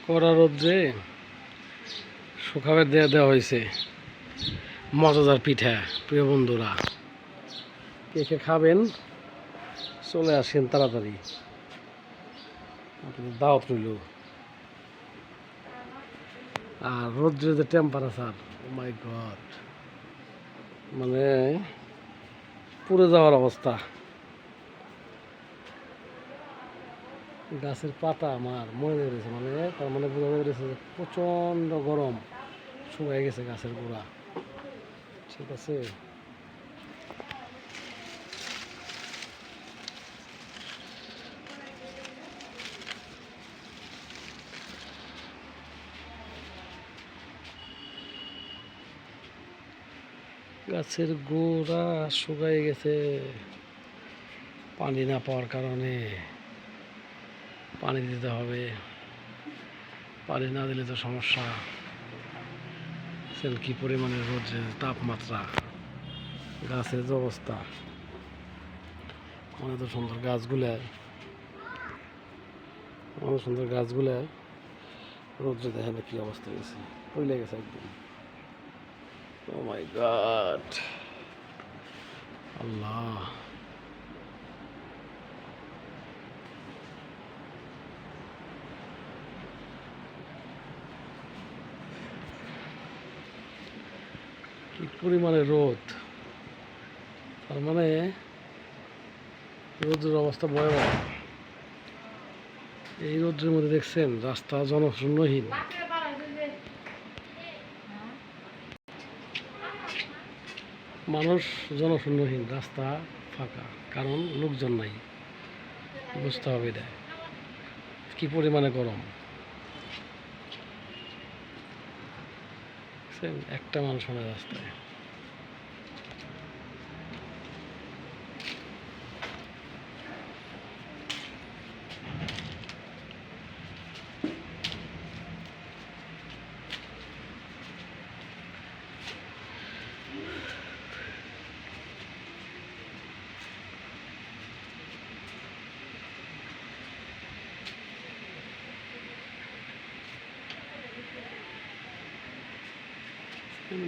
কড়া রোদ্রে শুকাবে দেওয়া হয়েছে মজাদার পিঠা। প্রিয় বন্ধুরা, কে কে খাবেন চলে আসেন তাড়াতাড়ি, আপনাদের দাওয়াত রইল। আর রোদ্রে যে টেম্পারেচার, ও মাই গড, মানে পুড়ে যাওয়ার অবস্থা। গাছের পাতা আমার মরে গেছে, মানে তার মানে বোঝা গেছে যে প্রচণ্ড গরম, শুকাই গেছে গাছের গোড়া। ঠিক আছে, গাছের গোড়া শুকাই গেছে পানি না পাওয়ার কারণে। পানি দিতে হবে, পানি না দিলে তো সমস্যা। কি পরিমাণে রোদের তাপমাত্রা, গাছের যে অবস্থা, অনেক সুন্দর গাছগুলা, অনেক সুন্দর গাছগুলা রোদ্রে দেখেন কি অবস্থা হয়েছে, পড়ে গেছে একদম। ও মাই গড, আল্লাহ। কি পরিমাণে রোদ, তার মানে রোদের অবস্থা ভয়াবহ। এই রোদের মধ্যে দেখছেন রাস্তা জনশূন্যহীন, মানুষ জনশূন্যহীন, রাস্তা ফাঁকা, কারণ লোকজন নাই। বুঝতে হবে এটা কি পরিমাণে গরম। একটা মানুষ হয় রাস্তায়।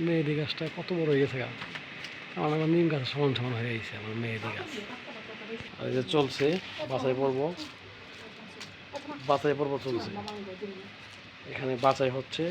মেহেদি গাছটা কত বড় হয়ে গেছে, আমার নিম গাছ সমান সমান হয়ে গেছে আমার মেহেদি গাছ। আর যে চলছে বাছাই পর্ব চলছে, এখানে বাছাই হচ্ছে।